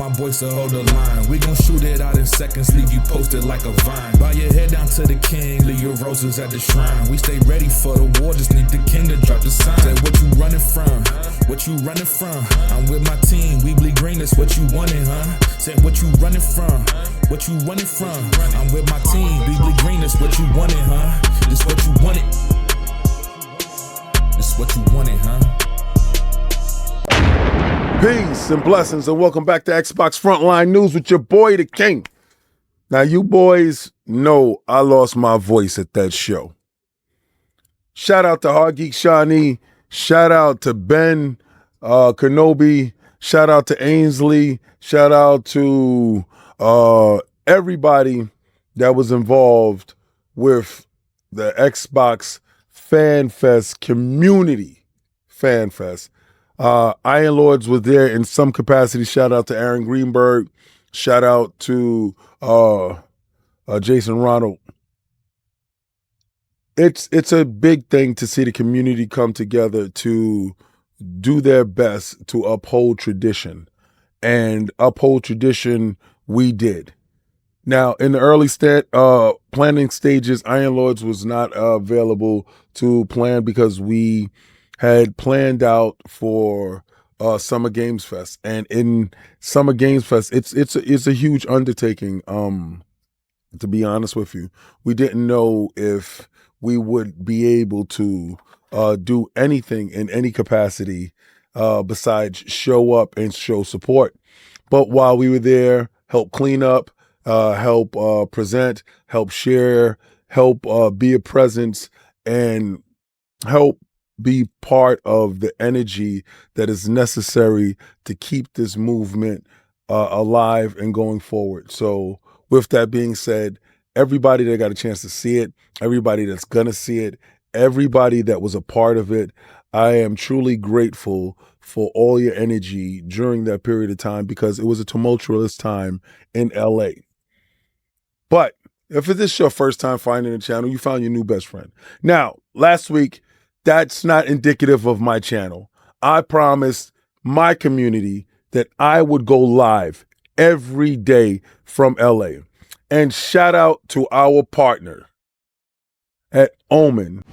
my boys to hold the line. We gon' shoot it out in seconds, leave you posted like a vine. Bow your head down to the king, leave your roses at the shrine. We stay ready for the war, just need the king to drop the sign. Say what you running from, what you running from? I'm with my team, we bleed green, that's what you wanted, huh? Say what you running from, what you running from? I'm with my team, we bleed green, that's what you wanted, huh? This what you wanted, this what you wanted, huh? Peace and blessings, and welcome back to Xbox Frontline News with your boy, the King. Now, you boys know I lost my voice at that show. Shout out to Hard Geek Shawnee. Shout out to Ben Kenobi. Shout out to Ainsley. Shout out to everybody that was involved with the Xbox Fan Fest community Fan Fest. Iron Lords was there in some capacity. Shout out to Aaron Greenberg. Shout out to Jason Ronald. It's a big thing to see the community come together to do their best to uphold tradition. And uphold tradition we did. Now, in the early planning stages, Iron Lords was not available to plan because we had planned out for Summer Games Fest, and in Summer Games Fest, it's a huge undertaking. To be honest with you, we didn't know if we would be able to do anything in any capacity besides show up and show support. But while we were there, help clean up, help present, help share, help be a presence, and help be part of the energy that is necessary to keep this movement alive and going forward. So with that being said, everybody that got a chance to see it, everybody that's going to see it, everybody that was a part of it, I am truly grateful for all your energy during that period of time because it was a tumultuous time in LA. But if this is your first time finding the channel, you found your new best friend. Now, last week, that's not indicative of my channel. I promised my community that I would go live every day from LA. And shout out to our partner at Omen.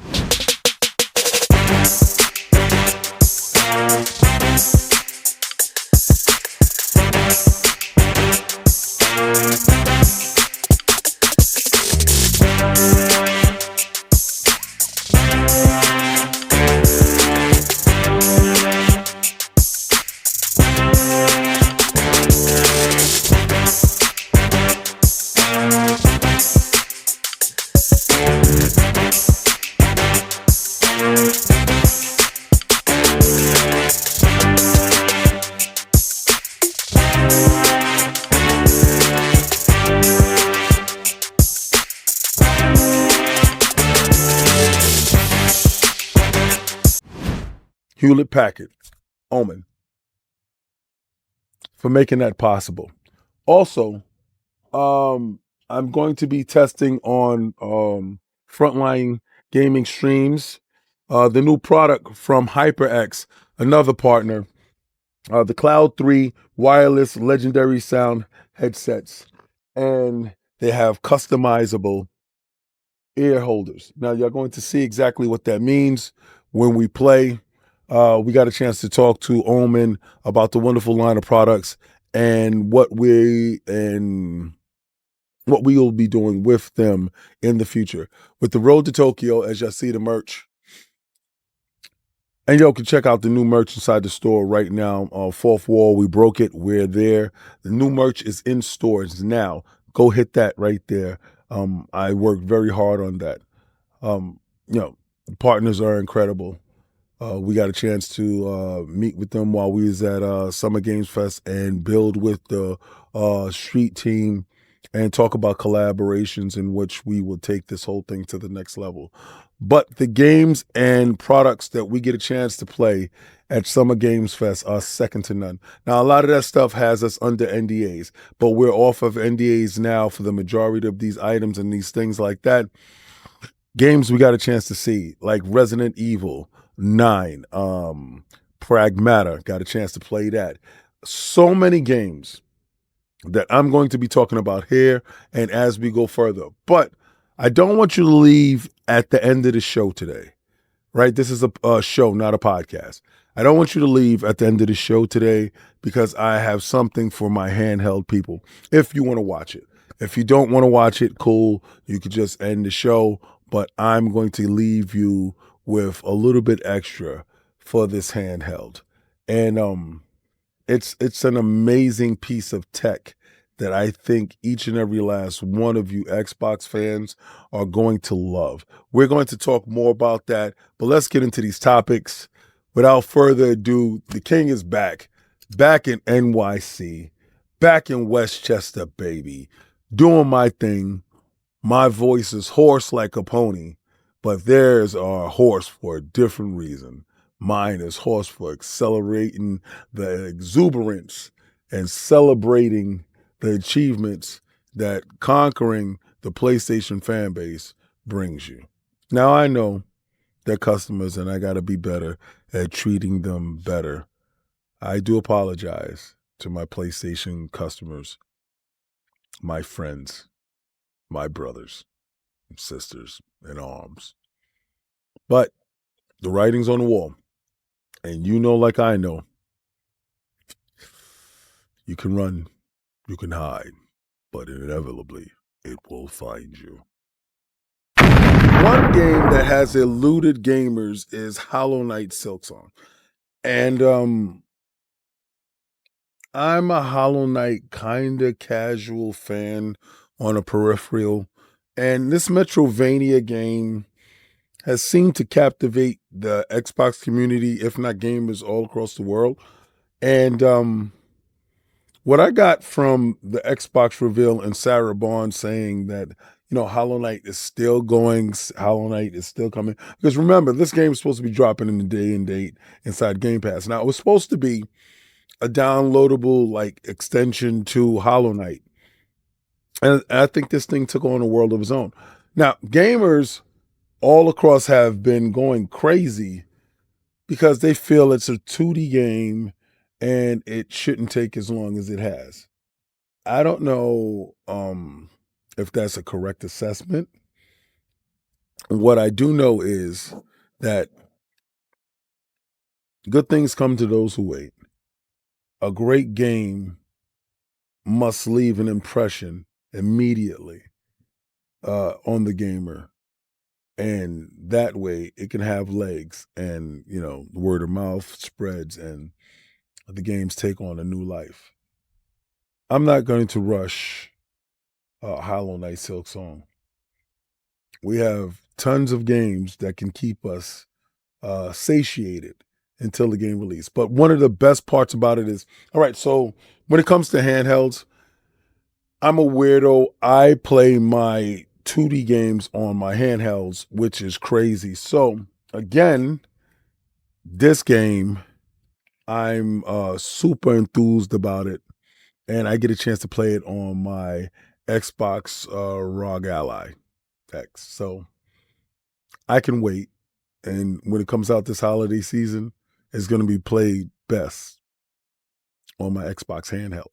Hewlett-Packard, Omen, for making that possible. Also, I'm going to be testing on Frontline Gaming Streams, the new product from HyperX, another partner, the Cloud 3 wireless legendary sound headsets. And they have customizable ear holders. Now, you're going to see exactly what that means when we play. We got a chance to talk to Omen about the wonderful line of products and what we will be doing with them in the future. With the Road to Tokyo, as y'all see the merch. And y'all can check out the new merch inside the store right now. Fourth wall, we broke it. We're there. The new merch is in stores now. Go hit that right there. I worked very hard on that. Partners are incredible. We got a chance to meet with them while we was at Summer Games Fest and build with the street team and talk about collaborations in which we will take this whole thing to the next level. But the games and products that we get a chance to play at Summer Games Fest are second to none. Now, a lot of that stuff has us under NDAs, but we're off of NDAs now for the majority of these items and these things like that. Games we got a chance to see, like Resident Evil 9, Pragmata, got a chance to play that. So many games that I'm going to be talking about here and as we go further. But I don't want you to leave at the end of the show today, right? This is a show, not a podcast. I don't want you to leave at the end of the show today because I have something for my handheld people, if you want to watch it. If you don't want to watch it, cool. You could just end the show, but I'm going to leave you with a little bit extra for this handheld. And it's an amazing piece of tech that I think each and every last one of you Xbox fans are going to love. We're going to talk more about that, but let's get into these topics. Without further ado, the king is back in NYC, back in Westchester, baby, doing my thing. My voice is hoarse like a pony, but theirs are hoarse for a different reason. Mine is hoarse for accelerating the exuberance and celebrating the achievements that conquering the PlayStation fan base brings you. Now, I know they're customers and I got to be better at treating them better. I do apologize to my PlayStation customers, my friends, my brothers and sisters in arms. But the writing's on the wall. And you know, like I know, you can run, you can hide, but inevitably it will find you. One game that has eluded gamers is Hollow Knight Silksong. And I'm a Hollow Knight kind of casual fan on a peripheral. And this Metrovania game has seemed to captivate the Xbox community, if not gamers all across the world. And what I got from the Xbox reveal and Sarah Bond saying that, Hollow Knight is still going, Hollow Knight is still coming. Because remember, this game is supposed to be dropping in the day and date inside Game Pass. Now, it was supposed to be a downloadable extension to Hollow Knight. And I think this thing took on a world of its own. Now, gamers all across have been going crazy because they feel it's a 2D game and it shouldn't take as long as it has. I don't know if that's a correct assessment. What I do know is that good things come to those who wait. A great game must leave an impression immediately on the gamer. And that way it can have legs and, word of mouth spreads and the games take on a new life. I'm not going to rush Hollow Knight Silksong. We have tons of games that can keep us satiated until the game release. But one of the best parts about it is, all right, so when it comes to handhelds, I'm a weirdo. I play my 2D games on my handhelds, which is crazy. So again, this game, I'm super enthused about it, and I get a chance to play it on my Xbox ROG Ally X. So I can wait, and when it comes out this holiday season, it's going to be played best on my Xbox handheld.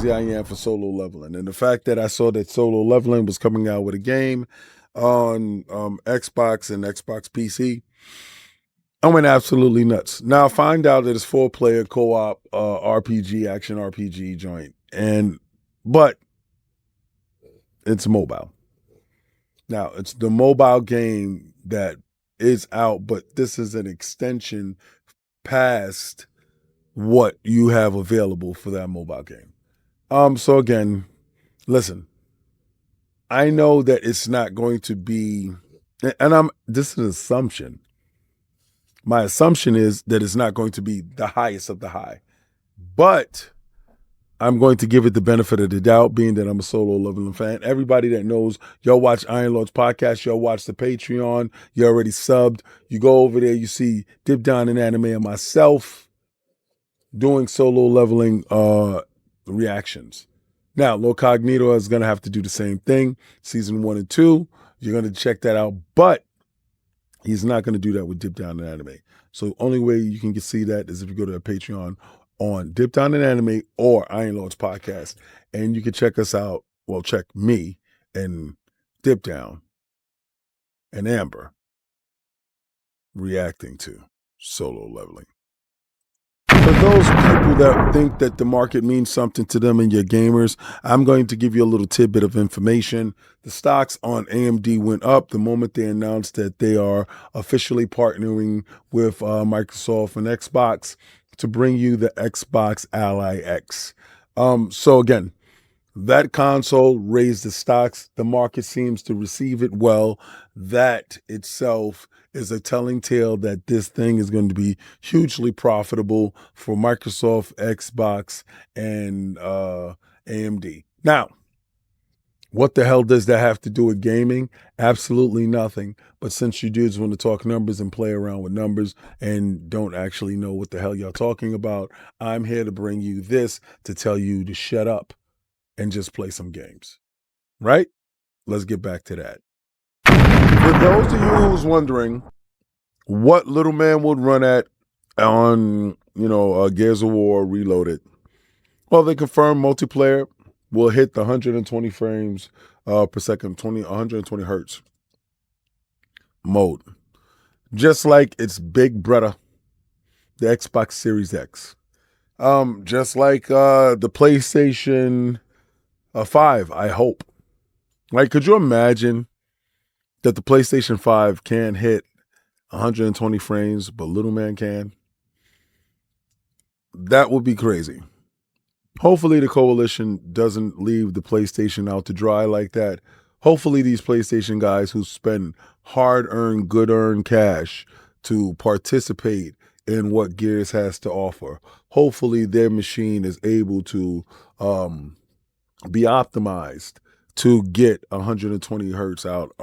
crazy I am for solo leveling. And the fact that I saw that solo leveling was coming out with a game on Xbox and Xbox PC, I went absolutely nuts. Now I find out that it's 4-player co-op RPG, action RPG joint. But it's mobile. Now, it's the mobile game that is out, but this is an extension past what you have available for that mobile game. So again, listen, I know that it's not going to be, and this is an assumption. My assumption is that it's not going to be the highest of the high, but I'm going to give it the benefit of the doubt, being that I'm a solo leveling fan. Everybody that knows, y'all watch Iron Lord's podcast, y'all watch the Patreon, you already subbed. You go over there, you see Dip Down in Anime and myself doing solo leveling reactions. Now, Lo Cognito is going to have to do the same thing. Season 1 and 2, you're going to check that out, but he's not going to do that with Dip Down in Anime. So the only way you can see that is if you go to the Patreon on Dip Down in Anime or Iron Lord's podcast. And you can check us out. Well, check me and Dip Down and Amber reacting to solo leveling. For those people that think that the market means something to them and your gamers, I'm going to give you a little tidbit of information. The stocks on AMD went up the moment they announced that they are officially partnering with Microsoft and Xbox to bring you the Xbox Ally X. So again, that console raised the stocks. The market seems to receive it well. That itself is a telling tale that this thing is going to be hugely profitable for Microsoft, Xbox, and AMD. Now, what the hell does that have to do with gaming? Absolutely nothing. But since you dudes want to talk numbers and play around with numbers and don't actually know what the hell y'all talking about, I'm here to bring you this to tell you to shut up and just play some games. Right? Let's get back to that. For those of you who's wondering what little man would run at on, Gears of War Reloaded, well, they confirmed multiplayer will hit the 120 frames per second, 120 hertz mode. Just like its big brother, the Xbox Series X. Just like the PlayStation 5, I hope. Like, could you imagine that the PlayStation 5 can hit 120 frames, but little man can? That would be crazy. Hopefully the coalition doesn't leave the PlayStation out to dry like that. Hopefully these PlayStation guys who spend hard-earned, good-earned cash to participate in what Gears has to offer, hopefully their machine is able to be optimized to get 120 hertz out.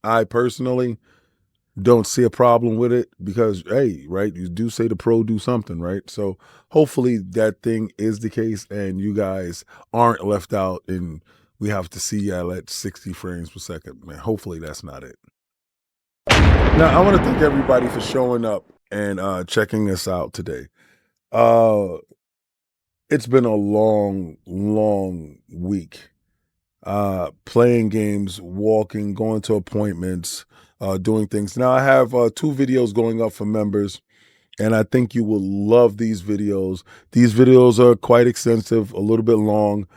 I personally don't see a problem with it because, hey, right, you do say the pro do something, right? So hopefully that thing is the case and you guys aren't left out and we have to see y'all at 60 frames per second. Man, hopefully that's not it. Now, I want to thank everybody for showing up and checking us out today. It's been a long, long week. Playing games, walking, going to appointments, doing things. Now I have 2 videos going up for members, and I think you will love these videos. These videos are quite extensive, a little bit long.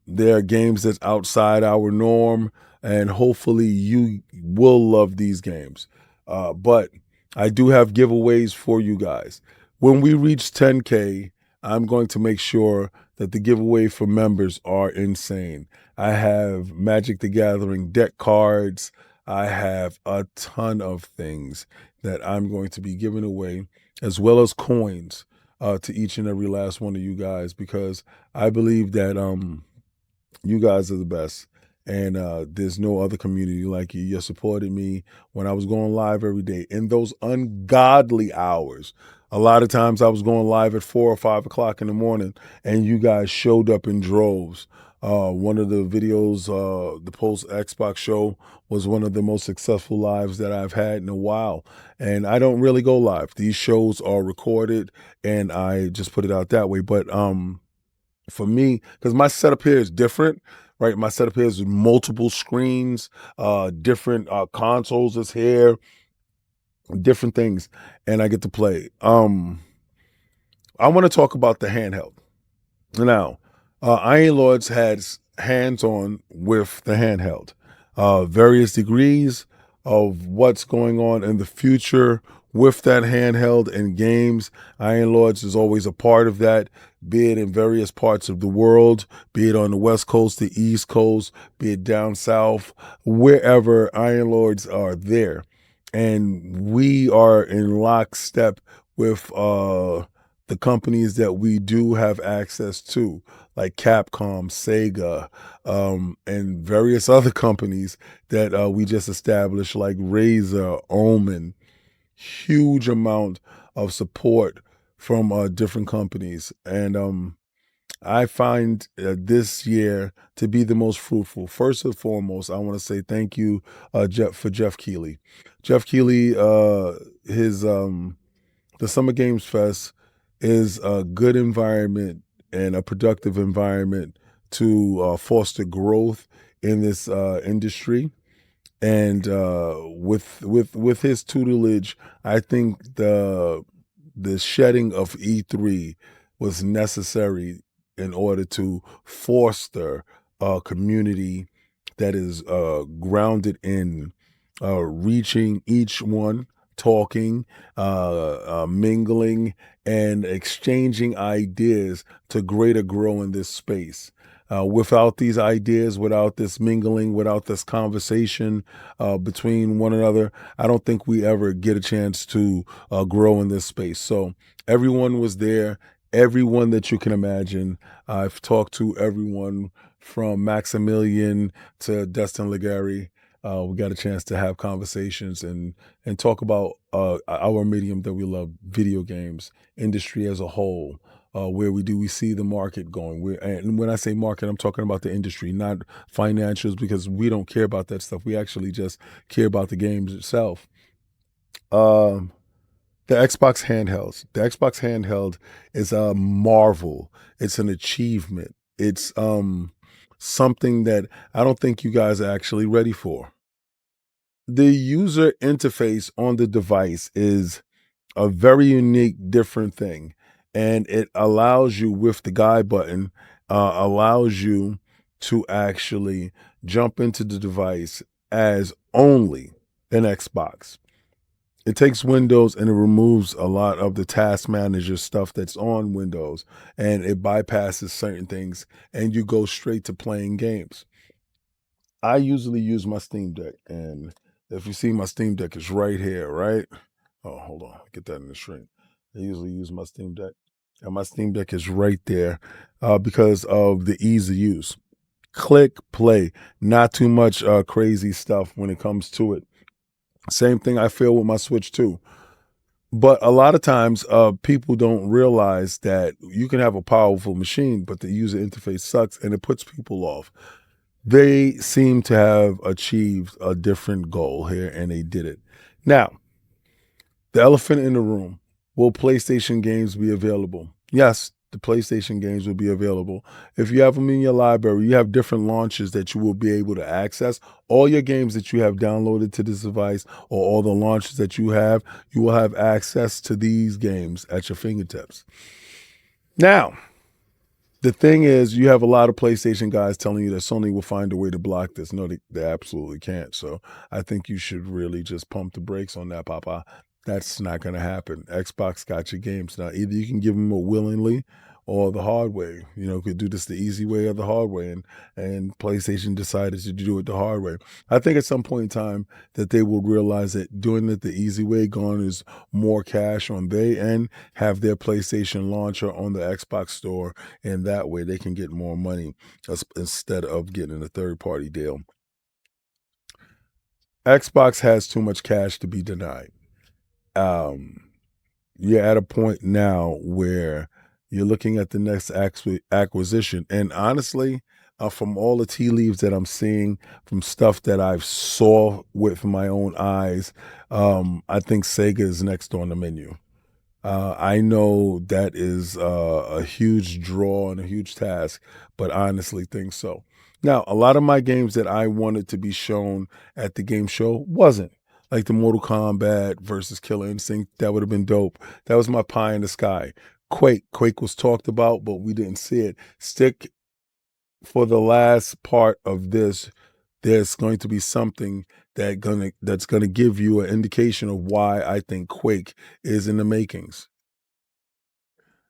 There are games that's outside our norm, and hopefully you will love these games. But I do have giveaways for you guys. When we reach 10K, I'm going to make sure that the giveaway for members are insane. I have Magic the Gathering deck cards. I have a ton of things that I'm going to be giving away, as well as coins to each and every last one of you guys, because I believe that you guys are the best. And there's no other community like you. You supported me when I was going live every day in those ungodly hours. A lot of times I was going live at 4 or 5 o'clock in the morning, and you guys showed up in droves. One of the videos, the post Xbox show, was one of the most successful lives that I've had in a while. And I don't really go live. These shows are recorded, and I just put it out that way. But For me, because my setup here is different, right? My setup here is multiple screens, different consoles is here, different things, and I get to play. I want to talk about the handheld. Now, Iron Lords has hands-on with the handheld, various degrees of what's going on in the future with that handheld and games. Iron Lords is always a part of that, be it in various parts of the world, be it on the West Coast, the East Coast, be it down south, wherever Iron Lords are there. And we are in lockstep with the companies that we do have access to, like Capcom, Sega, and various other companies that we just established, like Razer, Omen. Huge amount of support from different companies. And I find this year to be the most fruitful. First and foremost, I want to say thank you, Jeff Keighley. Jeff Keighley, his the Summer Games Fest is a good environment and a productive environment to foster growth in this industry. And with his tutelage, I think the shedding of E3 was necessary in order to foster a community that is grounded in reaching each one, talking, mingling, and exchanging ideas to greater grow in this space. Without these ideas, without this mingling, without this conversation between one another, I don't think we ever get a chance to grow in this space. So everyone was there, everyone that you can imagine. I've talked to everyone from Maximilian to Destin Legary. We got a chance to have conversations and talk about our medium that we love, video games, industry as a whole, where we see the market going. And when I say market, I'm talking about the industry, not financials, because we don't care about that stuff. We actually just care about the games itself. Um, the Xbox handhelds. The Xbox handheld is a marvel. It's an achievement. It's something that I don't think you guys are actually ready for. The user interface on the device is a very unique, different thing. And it allows you, with the guide button, allows you to actually jump into the device as only an Xbox. It takes Windows and it removes a lot of the task manager stuff that's on Windows, and it bypasses certain things, and you go straight to playing games. I usually use my Steam Deck, and if you see, my Steam Deck is right here, right? Oh, hold on, get that in the screen. I usually use my Steam Deck, and my Steam Deck is right there because of the ease of use. Click, play, not too much crazy stuff when it comes to it. Same thing I feel with my Switch too. But a lot of times, people don't realize that you can have a powerful machine, but the user interface sucks and it puts people off. They seem to have achieved a different goal here, and they did it. Now, the elephant in the room, will PlayStation games be available? Yes, the PlayStation games will be available. If you have them in your library, you have different launches that you will be able to access. All your games that you have downloaded to this device, or all the launches that you will have access to these games at your fingertips. Now, the thing is, you have a lot of PlayStation guys telling you that Sony will find a way to block this. No, they absolutely can't. So I think you should really just pump the brakes on that, Papa. That's not going to happen. Xbox got your games. Now, either you can give them willingly or the hard way. Could do this the easy way or the hard way. And PlayStation decided to do it the hard way. I think at some point in time that they will realize that doing it the easy way garners more cash on their end, have their PlayStation launcher on the Xbox store, and that way they can get more money instead of getting a third-party deal. Xbox has too much cash to be denied. You're at a point now where you're looking at the next acquisition. And honestly, from all the tea leaves that I'm seeing, from stuff that I've saw with my own eyes, I think Sega is next on the menu. I know that is a huge draw and a huge task, but I honestly think so. Now, a lot of my games that I wanted to be shown at the game show wasn't. Like the Mortal Kombat versus Killer Instinct, that would have been dope. That was my pie in the sky. Quake was talked about, but we didn't see it. Stick for the last part of this. There's going to be something that's gonna give you an indication of why I think Quake is in the makings.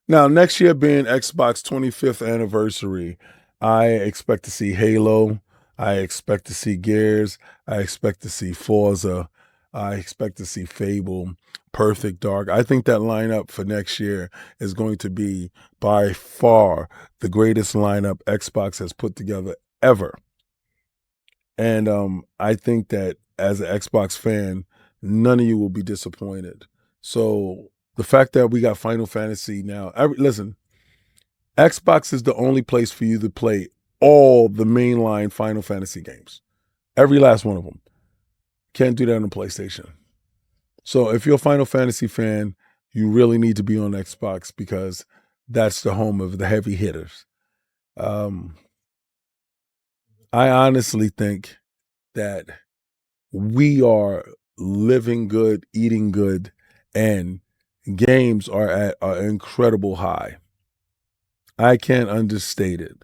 Now, next year being Xbox 25th anniversary, I expect to see Halo. I expect to see Gears. I expect to see Forza. I expect to see Fable, Perfect Dark. I think that lineup for next year is going to be by far the greatest lineup Xbox has put together ever. And I think that as an Xbox fan, none of you will be disappointed. So the fact that we got Final Fantasy now, listen, Xbox is the only place for you to play all the mainline Final Fantasy games, every last one of them. Can't do that on PlayStation. So if you're a Final Fantasy fan, you really need to be on Xbox because that's the home of the heavy hitters. I honestly think that we are living good, eating good, and games are at an incredible high. I can't understate it.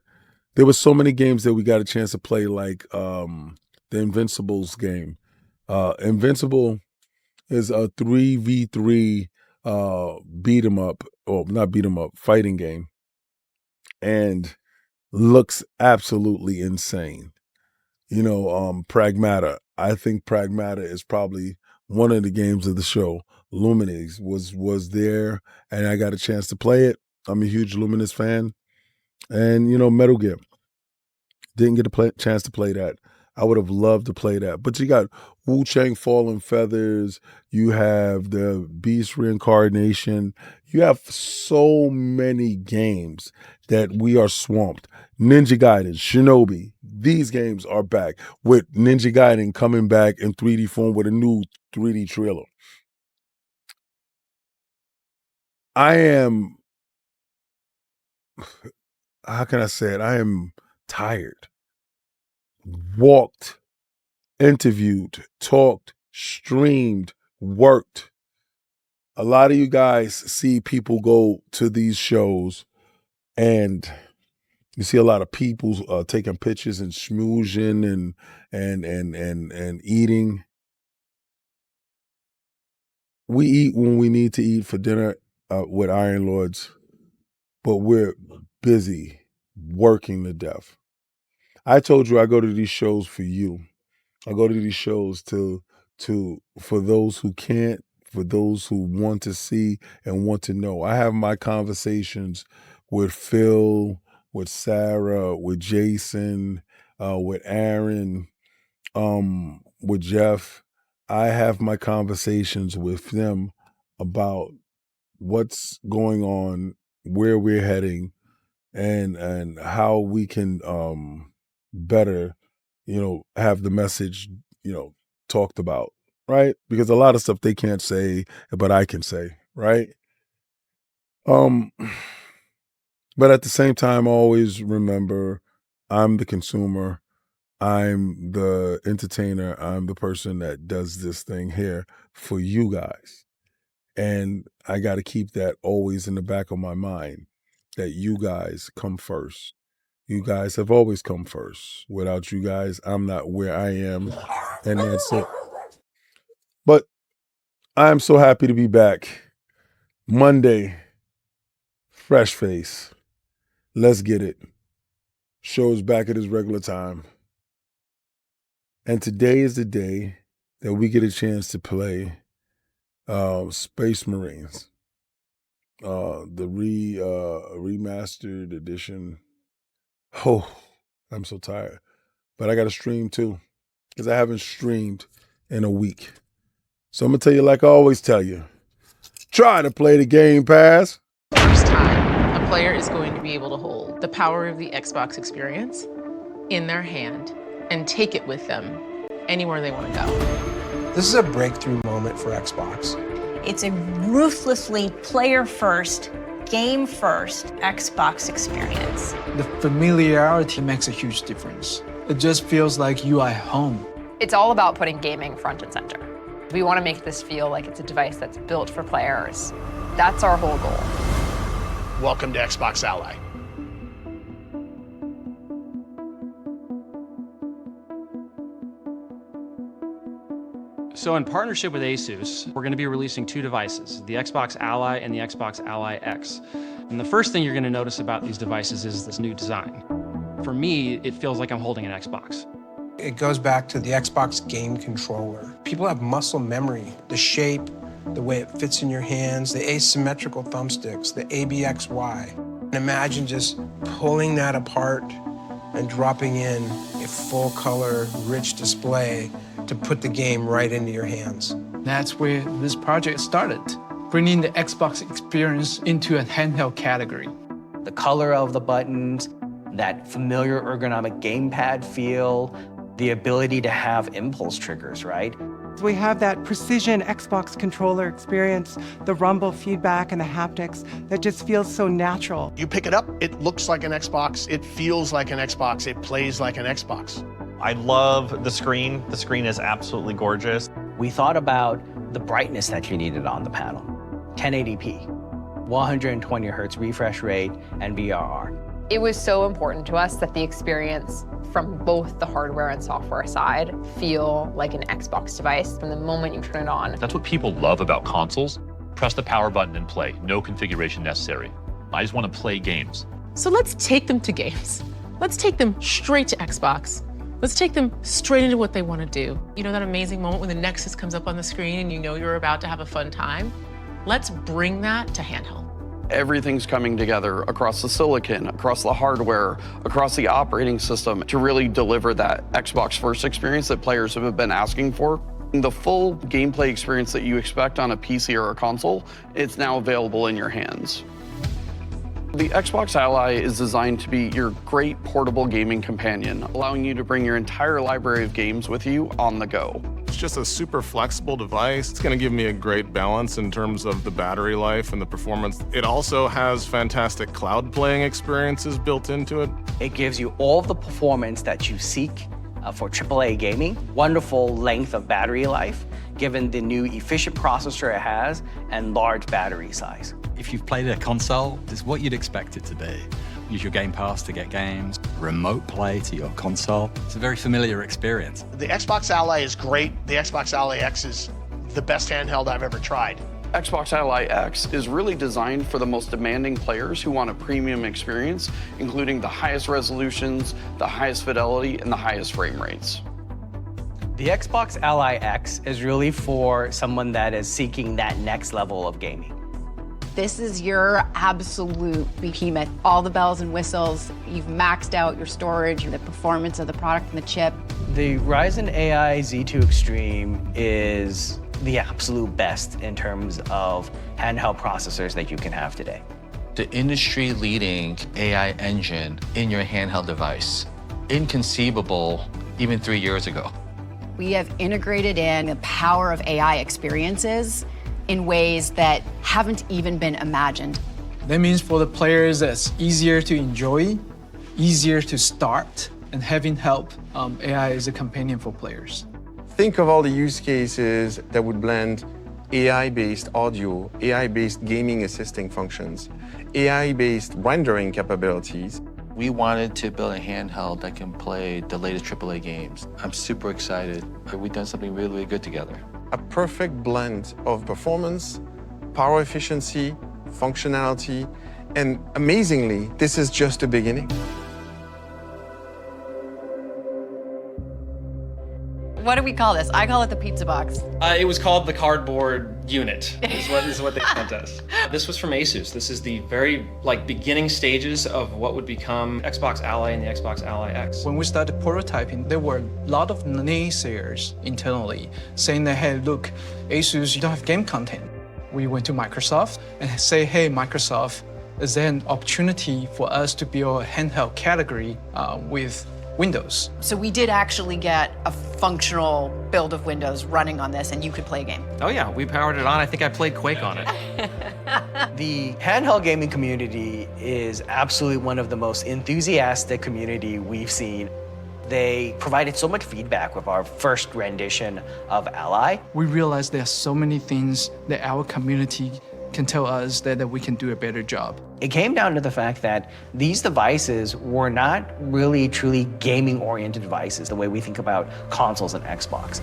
There were so many games that we got a chance to play, like the Invincibles game. Invincible is a 3v3 beat 'em up, or not beat 'em up, fighting game, and looks absolutely insane. Pragmata. I think Pragmata is probably one of the games of the show. Lumines was there, and I got a chance to play it. I'm a huge Luminous fan, and Metal Gear. Didn't get a chance to play that. I would have loved to play that. But you got Wu Chang Fallen Feathers. You have the Beast Reincarnation. You have so many games that we are swamped. Ninja Gaiden, Shinobi. These games are back, with Ninja Gaiden coming back in 3D form with a new 3D trailer. I am, how can I say it? I am tired. Walked, interviewed, talked, streamed, worked. A lot of you guys see people go to these shows and you see a lot of people taking pictures and schmoozing and eating. We eat when we need to eat for dinner with Iron Lords, but we're busy working to death. I told you I go to these shows for you. I go to these shows for those who can't, for those who want to see and want to know. I have my conversations with Phil, with Sarah, with Jason, with Aaron, with Jeff. I have my conversations with them about what's going on, where we're heading, and how we can better, have the message, talked about, right? Because a lot of stuff they can't say, but I can say, right? Um, but at the same time, always remember, I'm the consumer, I'm the entertainer, I'm the person that does this thing here for you guys. And I got to keep that always in the back of my mind, that you guys come first. You guys have always come first. Without you guys, I'm not where I am. And that's it. But I'm so happy to be back. Monday, fresh face. Let's get it. Show's back at its regular time. And today is the day that we get a chance to play Space Marines. The remastered edition. Oh, I'm so tired. But I got to stream too, because I haven't streamed in a week. So I'm going to tell you like I always tell you. Try to play the Game Pass. First time, a player is going to be able to hold the power of the Xbox experience in their hand and take it with them anywhere they want to go. This is a breakthrough moment for Xbox. It's a ruthlessly player-first, game-first Xbox experience. The familiarity makes a huge difference. It just feels like you are at home. It's all about putting gaming front and center. We want to make this feel like it's a device that's built for players. That's our whole goal. Welcome to Xbox Ally. So in partnership with Asus, we're going to be releasing two devices, the Xbox Ally and the Xbox Ally X. And the first thing you're going to notice about these devices is this new design. For me, it feels like I'm holding an Xbox. It goes back to the Xbox game controller. People have muscle memory, the shape, the way it fits in your hands, the asymmetrical thumbsticks, the ABXY. And imagine just pulling that apart and dropping in a full color, rich display to put the game right into your hands. That's where this project started, bringing the Xbox experience into a handheld category. The color of the buttons, that familiar ergonomic gamepad feel, the ability to have impulse triggers, right? We have that precision Xbox controller experience, the rumble feedback and the haptics that just feels so natural. You pick it up, it looks like an Xbox, it feels like an Xbox, it plays like an Xbox. I love the screen. The screen is absolutely gorgeous. We thought about the brightness that you needed on the panel. 1080p, 120 hertz refresh rate, and VRR. It was so important to us that the experience from both the hardware and software side feel like an Xbox device from the moment you turn it on. That's what people love about consoles. Press the power button and play. No configuration necessary. I just want to play games. So let's take them to games. Let's take them straight to Xbox. Let's take them straight into what they want to do. You know that amazing moment when the Nexus comes up on the screen and you know you're about to have a fun time? Let's bring that to handheld. Everything's coming together across the silicon, across the hardware, across the operating system to really deliver that Xbox first experience that players have been asking for. The full gameplay experience that you expect on a PC or a console, it's now available in your hands. The Xbox Ally is designed to be your great portable gaming companion, allowing you to bring your entire library of games with you on the go. It's just a super flexible device. It's going to give me a great balance in terms of the battery life and the performance. It also has fantastic cloud playing experiences built into it. It gives you all of the performance that you seek for AAA gaming, wonderful length of battery life, given the new efficient processor it has and large battery size. If you've played a console, it's what you'd expect it to be. Use your Game Pass to get games, remote play to your console. It's a very familiar experience. The Xbox Ally is great. The Xbox Ally X is the best handheld I've ever tried. Xbox Ally X is really designed for the most demanding players who want a premium experience, including the highest resolutions, the highest fidelity, and the highest frame rates. The Xbox Ally X is really for someone that is seeking that next level of gaming. This is your absolute behemoth. All the bells and whistles, you've maxed out your storage, the performance of the product and the chip. The Ryzen AI Z2 Extreme is the absolute best in terms of handheld processors that you can have today. The industry-leading AI engine in your handheld device. Inconceivable even 3 years ago. We have integrated in the power of AI experiences in ways that haven't even been imagined. That means for the players, it's easier to enjoy, easier to start, and having help, AI is a companion for players. Think of all the use cases that would blend AI-based audio, AI-based gaming assisting functions, AI-based rendering capabilities. We wanted to build a handheld that can play the latest AAA games. I'm super excited. We've done something really, really good together. A perfect blend of performance, power efficiency, functionality, and amazingly, this is just the beginning. What do we call this? I call it the pizza box. It was called the cardboard unit, is what they sent us. This was from Asus. This is the very beginning stages of what would become Xbox Ally and the Xbox Ally X. When we started prototyping, there were a lot of naysayers internally saying that, hey, look, Asus, you don't have game content. We went to Microsoft and say, hey, Microsoft, is there an opportunity for us to build a handheld category with Windows. So we did actually get a functional build of Windows running on this, and you could play a game. Oh yeah, we powered it on. I think I played Quake on it. The handheld gaming community is absolutely one of the most enthusiastic community we've seen. They provided so much feedback with our first rendition of Ally. We realized there are so many things that our community can tell us that we can do a better job. It came down to the fact that these devices were not really truly gaming-oriented devices, the way we think about consoles and Xbox.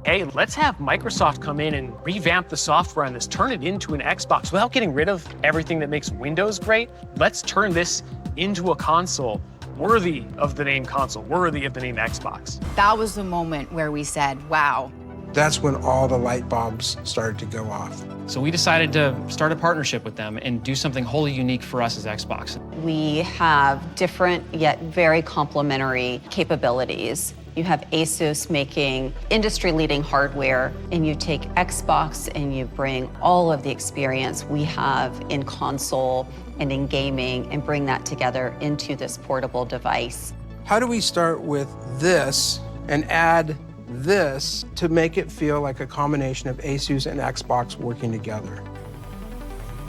Hey, let's have Microsoft come in and revamp the software on this, turn it into an Xbox without getting rid of everything that makes Windows great. Let's turn this into a console worthy of the name console, worthy of the name Xbox. That was the moment where we said, wow. That's when all the light bulbs started to go off. So we decided to start a partnership with them and do something wholly unique for us as Xbox. We have different yet very complementary capabilities. You have Asus making industry-leading hardware, and you take Xbox and you bring all of the experience we have in console and in gaming and bring that together into this portable device. How do we start with this and add this to make it feel like a combination of Asus and Xbox working together?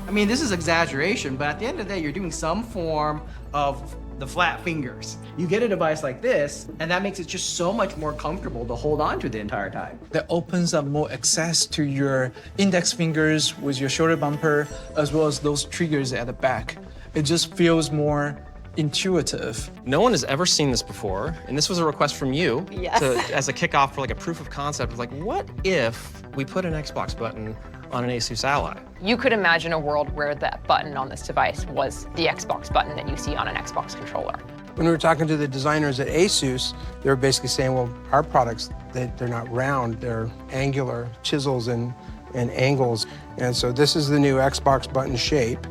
I mean, this is exaggeration, but at the end of the day, you're doing some form of the flat fingers. You get a device like this, and that makes it just so much more comfortable to hold on to the entire time. That opens up more access to your index fingers with your shoulder bumper, as well as those triggers at the back. It just feels more intuitive. No one has ever seen this before, and this was a request from you as a kickoff for like a proof of concept of like, what if we put an Xbox button on an Asus Ally? You could imagine a world where that button on this device was the Xbox button that you see on an Xbox controller. When we were talking to the designers at Asus, they were basically saying, well, our products, they're not round, they're angular chisels and angles. And so this is the new Xbox button shape.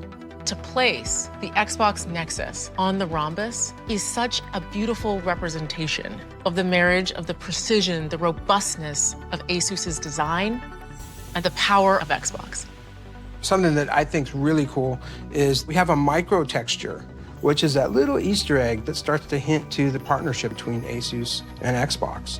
To place the Xbox Nexus on the rhombus is such a beautiful representation of the marriage of the precision, the robustness of Asus's design, and the power of Xbox. Something that I think is really cool is we have a micro texture, which is that little Easter egg that starts to hint to the partnership between Asus and Xbox.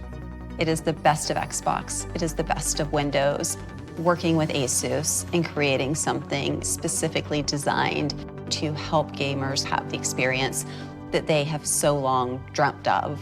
It is the best of Xbox. It is the best of Windows. Working with Asus and creating something specifically designed to help gamers have the experience that they have so long dreamt of.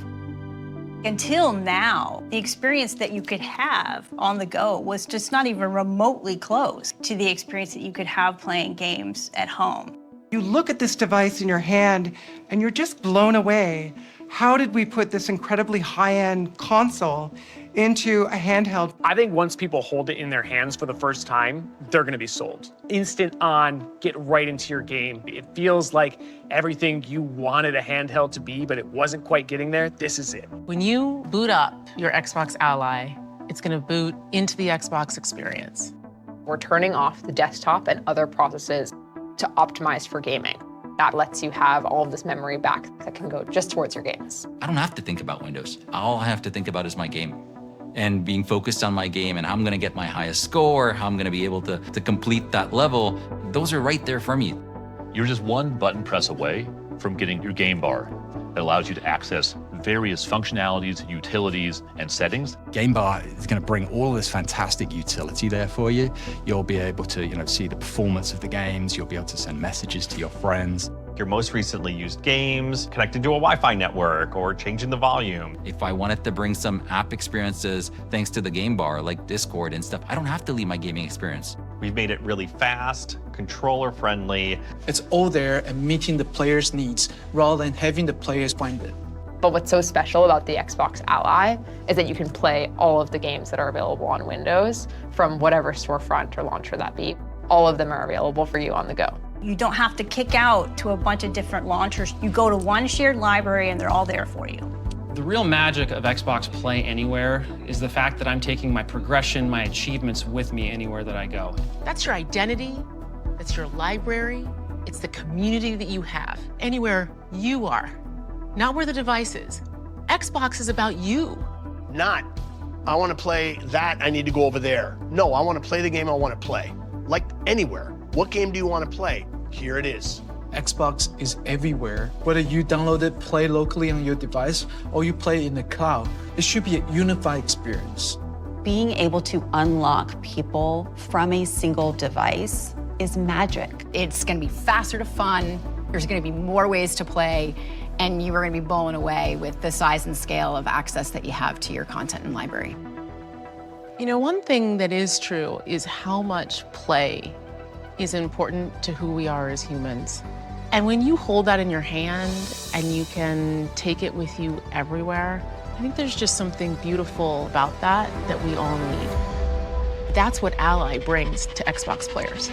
Until now, the experience that you could have on the go was just not even remotely close to the experience that you could have playing games at home. You look at this device in your hand and you're just blown away. How did we put this incredibly high-end console into a handheld? I think once people hold it in their hands for the first time, they're gonna be sold. Instant on, get right into your game. It feels like everything you wanted a handheld to be, but it wasn't quite getting there. This is it. When you boot up your Xbox Ally, it's gonna boot into the Xbox experience. We're turning off the desktop and other processes to optimize for gaming. That lets you have all of this memory back that can go just towards your games. I don't have to think about Windows. All I have to think about is my game and being focused on my game and how I'm gonna get my highest score, how I'm gonna be able to complete that level. Those are right there for me. You're just one button press away from getting your game bar that allows you to access various functionalities, utilities, and settings. Game bar is going to bring all this fantastic utility there for you. You'll be able to, see the performance of the games. You'll be able to send messages to your friends. Your most recently used games, connecting to a Wi-Fi network, or changing the volume. If I wanted to bring some app experiences thanks to the game bar, like Discord and stuff, I don't have to leave my gaming experience. We've made it really fast, controller-friendly. It's all there and meeting the player's needs rather than having the players find it. But what's so special about the Xbox Ally is that you can play all of the games that are available on Windows from whatever storefront or launcher that be. All of them are available for you on the go. You don't have to kick out to a bunch of different launchers. You go to one shared library and they're all there for you. The real magic of Xbox Play Anywhere is the fact that I'm taking my progression, my achievements with me anywhere that I go. That's your identity, that's your library, it's the community that you have, anywhere you are. Not where the device is. Xbox is about you. Not, I want to play that, I need to go over there. No, I want to play the game I want to play. Like anywhere. What game do you want to play? Here it is. Xbox is everywhere. Whether you download it, play locally on your device, or you play in the cloud, it should be a unified experience. Being able to unlock people from a single device is magic. It's going to be faster to fun. There's going to be more ways to play, and you are going to be blown away with the size and scale of access that you have to your content and library. You know, one thing that is true is how much play is important to who we are as humans. And when you hold that in your hand and you can take it with you everywhere, I think there's just something beautiful about that that we all need. That's what Ally brings to Xbox players.